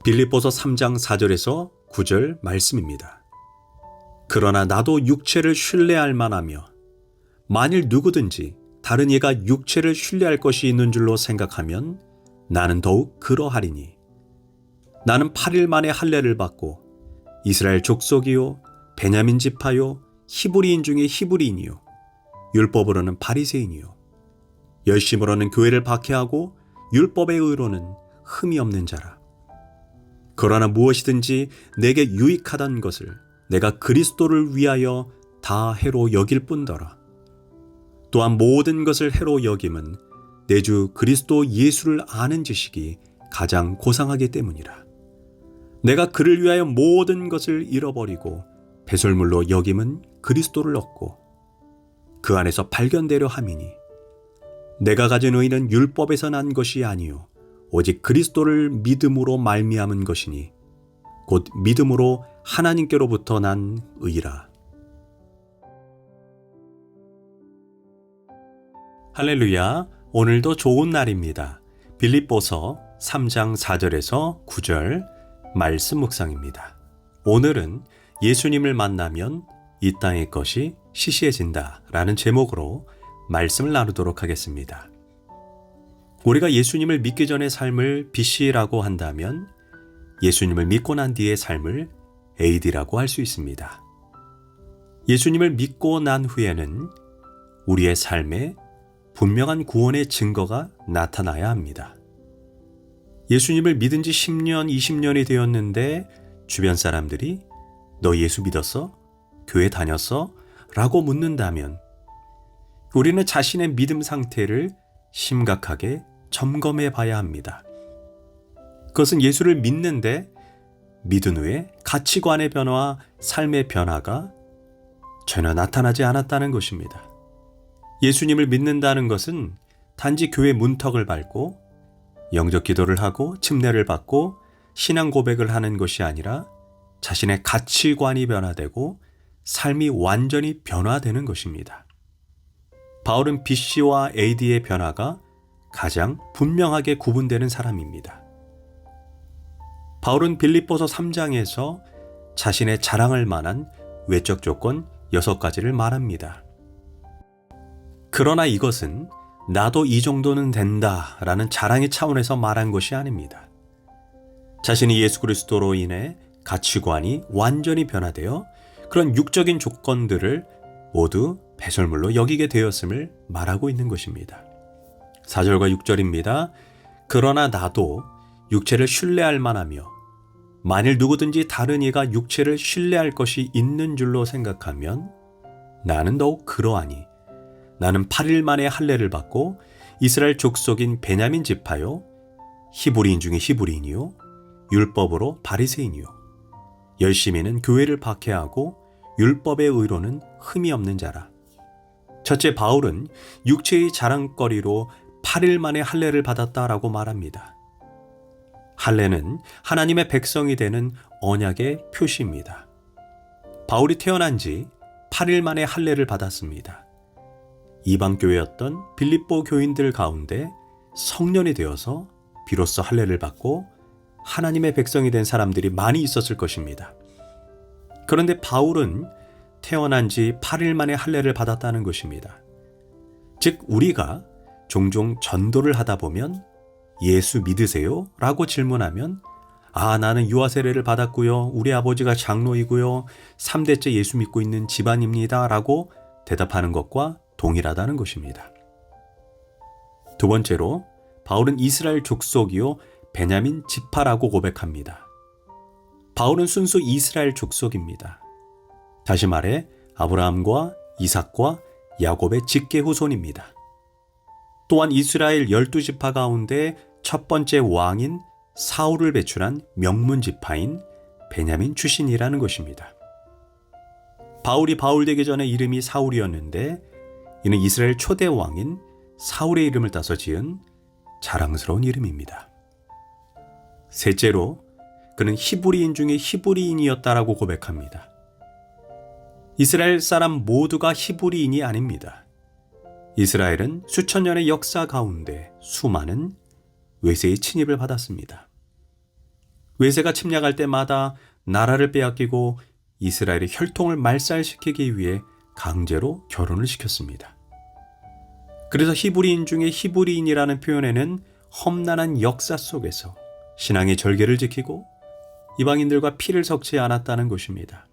빌립보서 3장 4절에서 9절 말씀입니다. 그러나 나도 육체를 신뢰할 만하며 만일 누구든지 다른 이가 육체를 신뢰할 것이 있는 줄로 생각하면 나는 더욱 그러하리니 나는 8일 만에 할례를 받고 이스라엘 족속이요 베냐민 지파요 히브리인 중에 히브리인이요 율법으로는 바리새인이요 열심으로는 교회를 박해하고 율법의 의로는 흠이 없는 자라. 그러나 무엇이든지 내게 유익하던 것을 내가 그리스도를 위하여 다 해로 여길 뿐더러 또한 모든 것을 해로 여김은 내 주 그리스도 예수를 아는 지식이 가장 고상하기 때문이라. 내가 그를 위하여 모든 것을 잃어버리고 배설물로 여김은 그리스도를 얻고 그 안에서 발견되려 함이니 내가 가진 의는 율법에서 난 것이 아니요 오직 그리스도를 믿음으로 말미암은 것이니 곧 믿음으로 하나님께로부터 난 의라. 할렐루야, 오늘도 좋은 날입니다. 빌립보서 3장 4절에서 9절 말씀 묵상입니다. 오늘은 예수님을 만나면 이 땅의 것이 시시해진다 라는 제목으로 말씀을 나누도록 하겠습니다. 우리가 예수님을 믿기 전의 삶을 BC라고 한다면 예수님을 믿고 난 뒤의 삶을 AD라고 할 수 있습니다. 예수님을 믿고 난 후에는 우리의 삶에 분명한 구원의 증거가 나타나야 합니다. 예수님을 믿은 지 10년, 20년이 되었는데 주변 사람들이 너 예수 믿었어? 교회 다녔어? 라고 묻는다면 우리는 자신의 믿음 상태를 심각하게 점검해 봐야 합니다. 그것은 예수를 믿는데 믿은 후에 가치관의 변화와 삶의 변화가 전혀 나타나지 않았다는 것입니다. 예수님을 믿는다는 것은 단지 교회 문턱을 밟고 영적 기도를 하고 침례를 받고 신앙 고백을 하는 것이 아니라 자신의 가치관이 변화되고 삶이 완전히 변화되는 것입니다. 바울은 BC와 AD의 변화가 가장 분명하게 구분되는 사람입니다. 바울은 빌립보서 3장에서 자신의 자랑할 만한 외적 조건 6가지를 말합니다. 그러나 이것은 나도 이 정도는 된다 라는 자랑의 차원에서 말한 것이 아닙니다. 자신이 예수 그리스도로 인해 가치관이 완전히 변화되어 그런 육적인 조건들을 모두 배설물로 여기게 되었음을 말하고 있는 것입니다. 4절과 6절입니다. 그러나 나도 육체를 신뢰할 만하며 만일 누구든지 다른 이가 육체를 신뢰할 것이 있는 줄로 생각하면 나는 더욱 그러하니 나는 8일 만에 할례를 받고 이스라엘 족속인 베냐민 지파요 히브리인 중에 히브리인이요 율법으로 바리새인이요 열심히는 교회를 박해하고 율법의 의로는 흠이 없는 자라. 첫째, 바울은 육체의 자랑거리로 8일 만에 할례를 받았다라고 말합니다. 할례는 하나님의 백성이 되는 언약의 표시입니다. 바울이 태어난 지 8일 만에 할례를 받았습니다. 이방 교회였던 빌립보 교인들 가운데 성년이 되어서 비로소 할례를 받고 하나님의 백성이 된 사람들이 많이 있었을 것입니다. 그런데 바울은 태어난 지 8일 만에 할례를 받았다는 것입니다. 즉 우리가 종종 전도를 하다 보면 예수 믿으세요? 라고 질문하면 나는 유아 세례를 받았고요. 우리 아버지가 장로이고요. 3대째 예수 믿고 있는 집안입니다. 라고 대답하는 것과 동일하다는 것입니다. 두 번째로 바울은 이스라엘 족속이요 베냐민 지파라고 고백합니다. 바울은 순수 이스라엘 족속입니다. 다시 말해 아브라함과 이삭과 야곱의 직계 후손입니다. 또한 이스라엘 12지파 가운데 첫 번째 왕인 사울을 배출한 명문 지파인 베냐민 출신이라는 것입니다. 바울이 바울 되기 전에 이름이 사울이었는데 이는 이스라엘 초대 왕인 사울의 이름을 따서 지은 자랑스러운 이름입니다. 셋째로 그는 히브리인 중에 히브리인이었다라고 고백합니다. 이스라엘 사람 모두가 히브리인이 아닙니다. 이스라엘은 수천 년의 역사 가운데 수많은 외세의 침입을 받았습니다. 외세가 침략할 때마다 나라를 빼앗기고 이스라엘의 혈통을 말살시키기 위해 강제로 결혼을 시켰습니다. 그래서 히브리인 중에 히브리인이라는 표현에는 험난한 역사 속에서 신앙의 절개를 지키고 이방인들과 피를 섞지 않았다는 것입니다.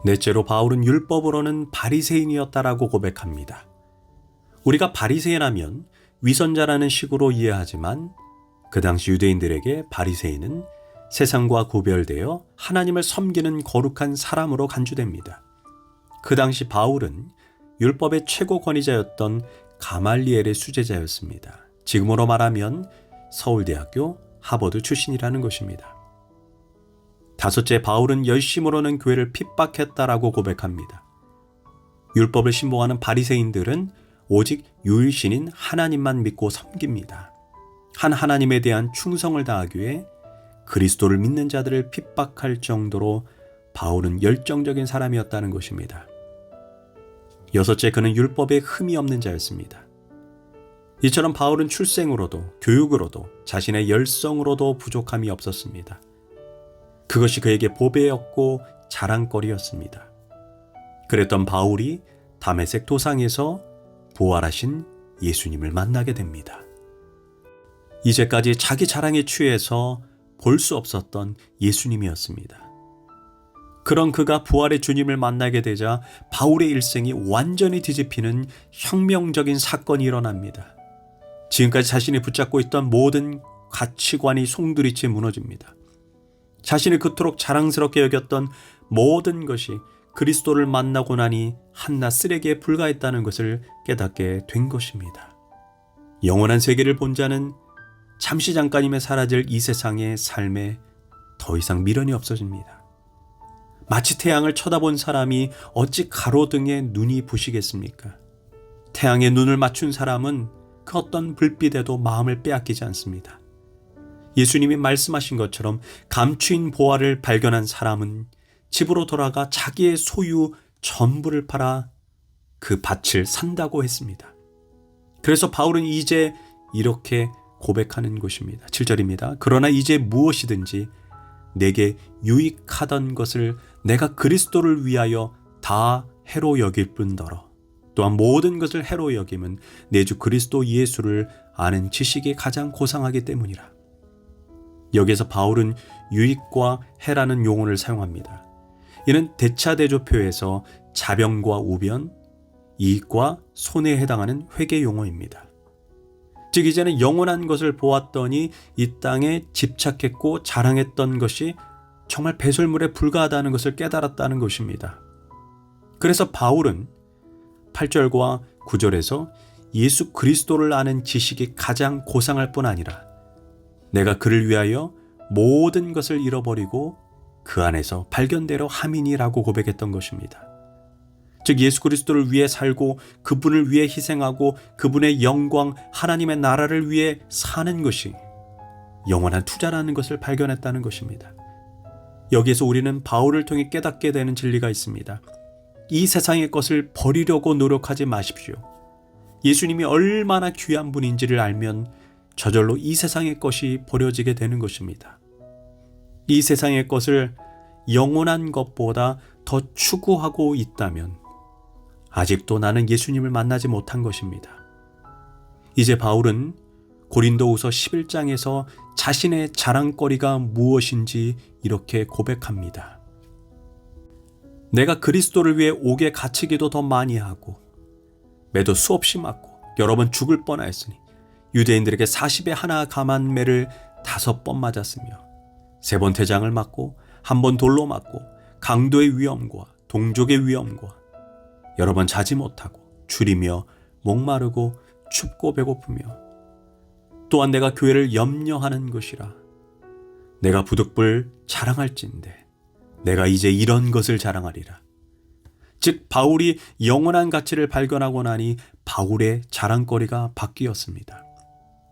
넷째로 바울은 율법으로는 바리새인이었다라고 고백합니다. 우리가 바리새인하면 위선자라는 식으로 이해하지만 그 당시 유대인들에게 바리새인은 세상과 구별되어 하나님을 섬기는 거룩한 사람으로 간주됩니다. 그 당시 바울은 율법의 최고 권위자였던 가말리엘의 수제자였습니다. 지금으로 말하면 서울대학교 하버드 출신이라는 것입니다. 다섯째, 바울은 열심으로는 교회를 핍박했다라고 고백합니다. 율법을 신봉하는 바리새인들은 오직 유일신인 하나님만 믿고 섬깁니다. 한 하나님에 대한 충성을 다하기 위해 그리스도를 믿는 자들을 핍박할 정도로 바울은 열정적인 사람이었다는 것입니다. 여섯째, 그는 율법에 흠이 없는 자였습니다. 이처럼 바울은 출생으로도 교육으로도 자신의 열성으로도 부족함이 없었습니다. 그것이 그에게 보배였고 자랑거리였습니다. 그랬던 바울이 다메섹 도상에서 부활하신 예수님을 만나게 됩니다. 이제까지 자기 자랑에 취해서 볼 수 없었던 예수님이었습니다. 그런 그가 부활의 주님을 만나게 되자 바울의 일생이 완전히 뒤집히는 혁명적인 사건이 일어납니다. 지금까지 자신이 붙잡고 있던 모든 가치관이 송두리째 무너집니다. 자신이 그토록 자랑스럽게 여겼던 모든 것이 그리스도를 만나고 나니 한낱 쓰레기에 불과했다는 것을 깨닫게 된 것입니다. 영원한 세계를 본 자는 잠시 잠깐이면 사라질 이 세상의 삶에 더 이상 미련이 없어집니다. 마치 태양을 쳐다본 사람이 어찌 가로등에 눈이 부시겠습니까? 태양에 눈을 맞춘 사람은 그 어떤 불빛에도 마음을 빼앗기지 않습니다. 예수님이 말씀하신 것처럼 감추인 보화를 발견한 사람은 집으로 돌아가 자기의 소유 전부를 팔아 그 밭을 산다고 했습니다. 그래서 바울은 이제 이렇게 고백하는 것입니다. 7절입니다. 그러나 이제 무엇이든지 내게 유익하던 것을 내가 그리스도를 위하여 다 해로 여길 뿐더러 또한 모든 것을 해로 여김은 내 주 그리스도 예수를 아는 지식이 가장 고상하기 때문이라. 여기에서 바울은 유익과 해라는 용어를 사용합니다. 이는 대차대조표에서 자변과 우변, 이익과 손해에 해당하는 회계 용어입니다. 즉 이제는 영원한 것을 보았더니 이 땅에 집착했고 자랑했던 것이 정말 배설물에 불과하다는 것을 깨달았다는 것입니다. 그래서 바울은 8절과 9절에서 예수 그리스도를 아는 지식이 가장 고상할 뿐 아니라 내가 그를 위하여 모든 것을 잃어버리고 그 안에서 발견되려 함이니라고 고백했던 것입니다. 즉 예수 그리스도를 위해 살고 그분을 위해 희생하고 그분의 영광 하나님의 나라를 위해 사는 것이 영원한 투자라는 것을 발견했다는 것입니다. 여기에서 우리는 바울을 통해 깨닫게 되는 진리가 있습니다. 이 세상의 것을 버리려고 노력하지 마십시오. 예수님이 얼마나 귀한 분인지를 알면 저절로 이 세상의 것이 버려지게 되는 것입니다. 이 세상의 것을 영원한 것보다 더 추구하고 있다면 아직도 나는 예수님을 만나지 못한 것입니다. 이제 바울은 고린도후서 11장에서 자신의 자랑거리가 무엇인지 이렇게 고백합니다. 내가 그리스도를 위해 옥에 갇히기도 더 많이 하고 매도 수없이 맞고 여러 번 죽을 뻔하였으니 유대인들에게 40에 하나 감한 매를 5번 맞았으며 3번 태장을 맞고 1번 돌로 맞고 강도의 위험과 동족의 위험과 여러 번 자지 못하고 줄이며 목마르고 춥고 배고프며 또한 내가 교회를 염려하는 것이라. 내가 부득불 자랑할진대 내가 이제 이런 것을 자랑하리라. 즉 바울이 영원한 가치를 발견하고 나니 바울의 자랑거리가 바뀌었습니다.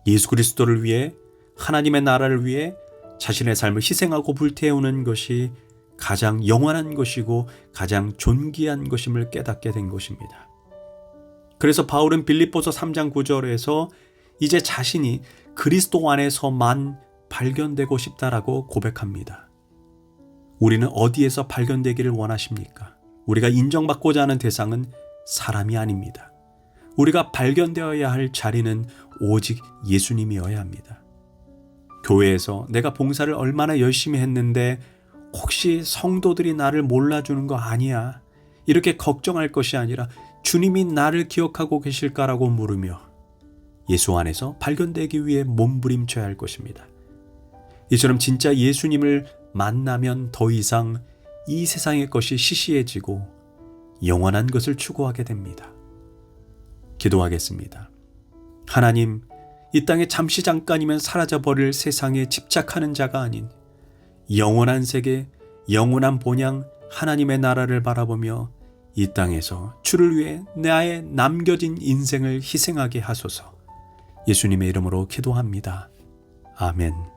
예수 그리스도를 위해 하나님의 나라를 위해 자신의 삶을 희생하고 불태우는 것이 가장 영원한 것이고 가장 존귀한 것임을 깨닫게 된 것입니다. 그래서 바울은 빌립보서 3장 9절에서 이제 자신이 그리스도 안에서만 발견되고 싶다라고 고백합니다. 우리는 어디에서 발견되기를 원하십니까? 우리가 인정받고자 하는 대상은 사람이 아닙니다. 우리가 발견되어야 할 자리는 오직 예수님이어야 합니다. 교회에서 내가 봉사를 얼마나 열심히 했는데 혹시 성도들이 나를 몰라주는 거 아니야? 이렇게 걱정할 것이 아니라 주님이 나를 기억하고 계실까라고 물으며 예수 안에서 발견되기 위해 몸부림쳐야 할 것입니다. 이처럼 진짜 예수님을 만나면 더 이상 이 세상의 것이 시시해지고 영원한 것을 추구하게 됩니다. 기도하겠습니다. 하나님, 이 땅에 잠시 잠깐이면 사라져버릴 세상에 집착하는 자가 아닌 영원한 세계, 영원한 본향 하나님의 나라를 바라보며 이 땅에서 주를 위해 나의 남겨진 인생을 희생하게 하소서. 예수님의 이름으로 기도합니다. 아멘.